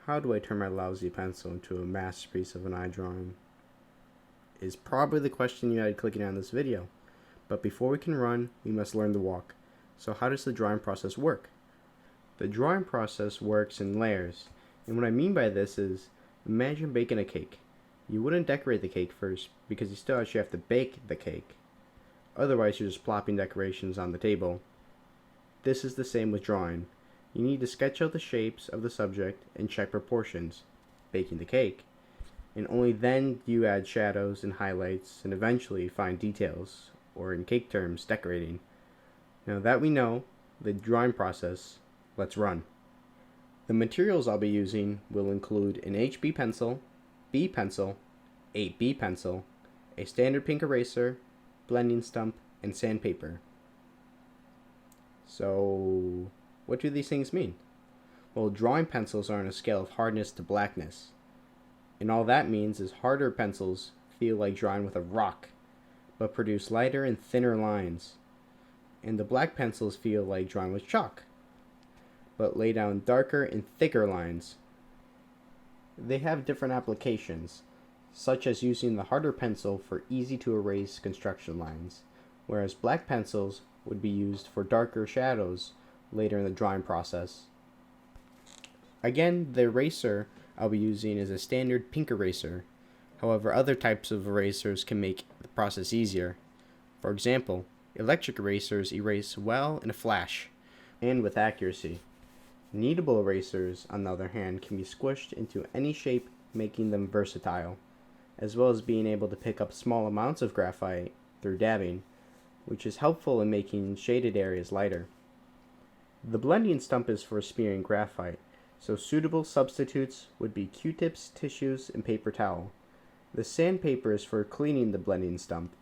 How do I turn my lousy pencil into a masterpiece of an eye drawing? Is probably the question you had clicking on this video. But before we can run, we must learn to walk. So how does the drawing process work? The drawing process works in layers, and what I mean by this is, imagine baking a cake. You wouldn't decorate the cake first because you still actually have to bake the cake. Otherwise, you're just plopping decorations on the table. This is the same with drawing. You need to sketch out the shapes of the subject and check proportions, baking the cake, and only then do you add shadows and highlights and eventually fine details, or in cake terms, decorating. Now that we know the drawing process, let's run. The materials I'll be using will include an HB pencil, B pencil, 8B pencil, a standard pink eraser, blending stump, and sandpaper. So, what do these things mean? Well, drawing pencils are on a scale of hardness to blackness. And all that means is harder pencils feel like drawing with a rock, but produce lighter and thinner lines. And the black pencils feel like drawing with chalk, but lay down darker and thicker lines. They have different applications, such as using the harder pencil for easy to erase construction lines, whereas black pencils would be used for darker shadows later in the drawing process. Again, the eraser I'll be using is a standard pink eraser. However, other types of erasers can make the process easier. For example, electric erasers erase well in a flash and with accuracy. Kneadable erasers, on the other hand, can be squished into any shape, making them versatile, as well as being able to pick up small amounts of graphite through dabbing, which is helpful in making shaded areas lighter. The blending stump is for smearing graphite, so suitable substitutes would be Q-tips, tissues, and paper towel. The sandpaper is for cleaning the blending stump.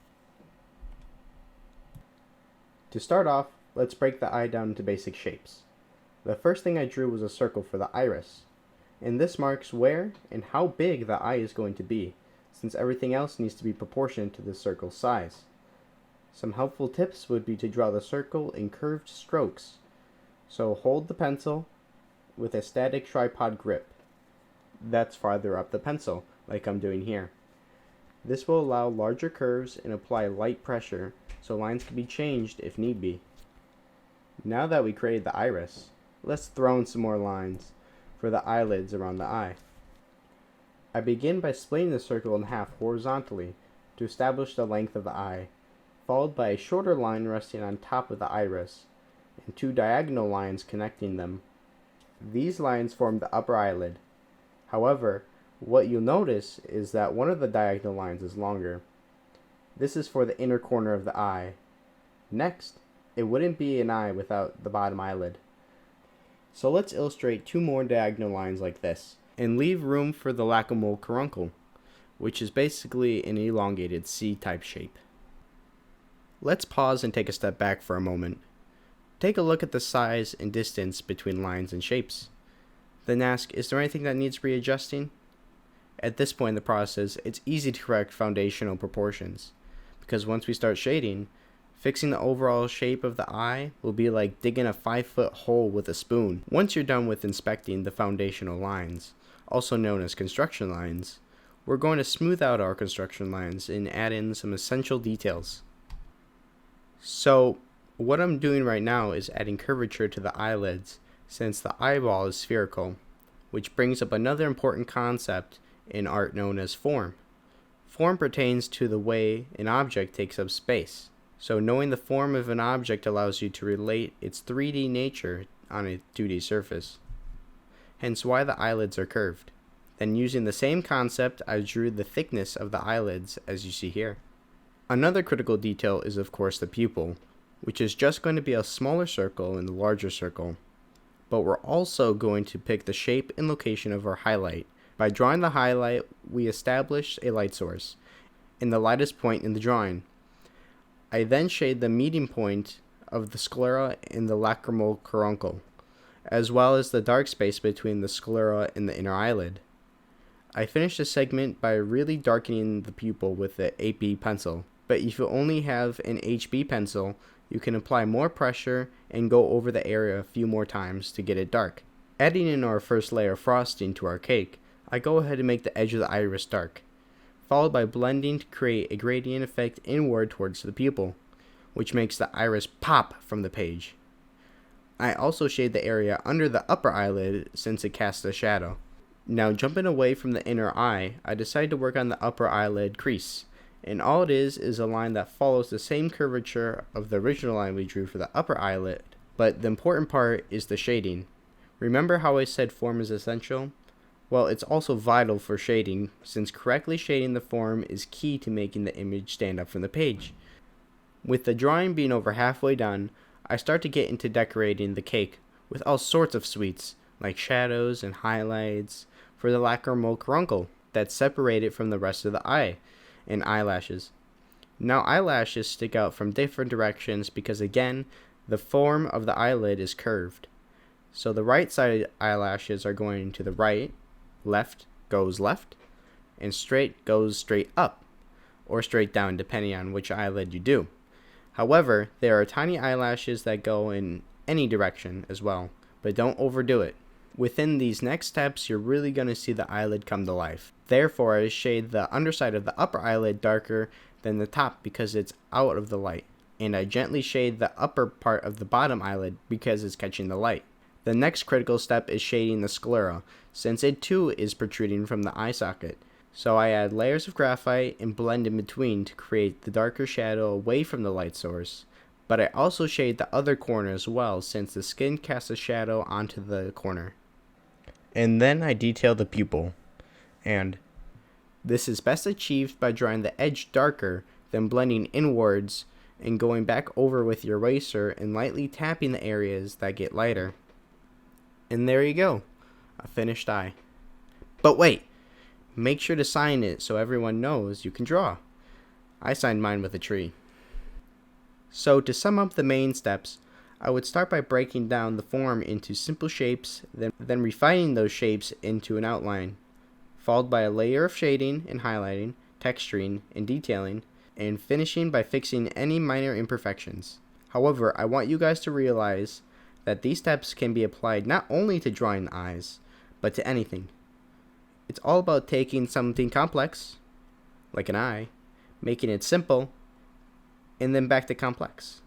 To start off, let's break the eye down into basic shapes. The first thing I drew was a circle for the iris, and this marks where and how big the eye is going to be, since everything else needs to be proportionate to the circle's size. Some helpful tips would be to draw the circle in curved strokes. So hold the pencil with a static tripod grip. That's farther up the pencil, like I'm doing here. This will allow larger curves and apply light pressure so lines can be changed if need be. Now that we created the iris, let's throw in some more lines for the eyelids around the eye. I begin by splitting the circle in half horizontally to establish the length of the eye, followed by a shorter line resting on top of the iris, and two diagonal lines connecting them. These lines form the upper eyelid. However, what you'll notice is that one of the diagonal lines is longer. This is for the inner corner of the eye. Next, it wouldn't be an eye without the bottom eyelid. So let's illustrate two more diagonal lines like this, and leave room for the lacrimal caruncle, which is basically an elongated C-type shape. Let's pause and take a step back for a moment. Take a look at the size and distance between lines and shapes. Then ask, is there anything that needs readjusting? At this point in the process, it's easy to correct foundational proportions, because once we start shading, fixing the overall shape of the eye will be like digging a 5-foot hole with a spoon. Once you're done with inspecting the foundational lines, also known as construction lines, we're going to smooth out our construction lines and add in some essential details. So, what I'm doing right now is adding curvature to the eyelids since the eyeball is spherical, which brings up another important concept in art known as form. Form pertains to the way an object takes up space. So knowing the form of an object allows you to relate its 3D nature on a 2D surface. Hence why the eyelids are curved. Then using the same concept, I drew the thickness of the eyelids as you see here. Another critical detail is of course the pupil, which is just going to be a smaller circle in the larger circle. But we're also going to pick the shape and location of our highlight. By drawing the highlight, we establish a light source, and the lightest point in the drawing. I then shade the meeting point of the sclera and the lacrimal caruncle, as well as the dark space between the sclera and the inner eyelid. I finish the segment by really darkening the pupil with the 8B pencil, but if you only have an HB pencil, you can apply more pressure and go over the area a few more times to get it dark. Adding in our first layer of frosting to our cake, I go ahead and make the edge of the iris dark, followed by blending to create a gradient effect inward towards the pupil, which makes the iris pop from the page. I also shade the area under the upper eyelid since it casts a shadow. Now jumping away from the inner eye, I decide to work on the upper eyelid crease, and all it is a line that follows the same curvature of the original line we drew for the upper eyelid, but the important part is the shading. Remember how I said form is essential? Well, it's also vital for shading, since correctly shading the form is key to making the image stand up from the page. With the drawing being over halfway done, I start to get into decorating the cake with all sorts of sweets, like shadows and highlights for the lacrimal caruncle that separate it from the rest of the eye, and eyelashes. Now eyelashes stick out from different directions because again, the form of the eyelid is curved. So the right side eyelashes are going to the right, left goes left, and straight goes straight up, or straight down depending on which eyelid you do. However, there are tiny eyelashes that go in any direction as well, but don't overdo it. Within these next steps, you're really going to see the eyelid come to life. Therefore, I shade the underside of the upper eyelid darker than the top because it's out of the light, and I gently shade the upper part of the bottom eyelid because it's catching the light. The next critical step is shading the sclera, since it too is protruding from the eye socket. So I add layers of graphite and blend in between to create the darker shadow away from the light source. But I also shade the other corner as well, since the skin casts a shadow onto the corner. And then I detail the pupil. And this is best achieved by drawing the edge darker, then blending inwards and going back over with your eraser and lightly tapping the areas that get lighter. And there you go, a finished eye. But wait, make sure to sign it so everyone knows you can draw. I signed mine with a tree. So to sum up the main steps, I would start by breaking down the form into simple shapes, then refining those shapes into an outline, followed by a layer of shading and highlighting, texturing, and detailing, and finishing by fixing any minor imperfections. However, I want you guys to realize that these steps can be applied not only to drawing eyes, but to anything. It's all about taking something complex, like an eye, making it simple, and then back to complex.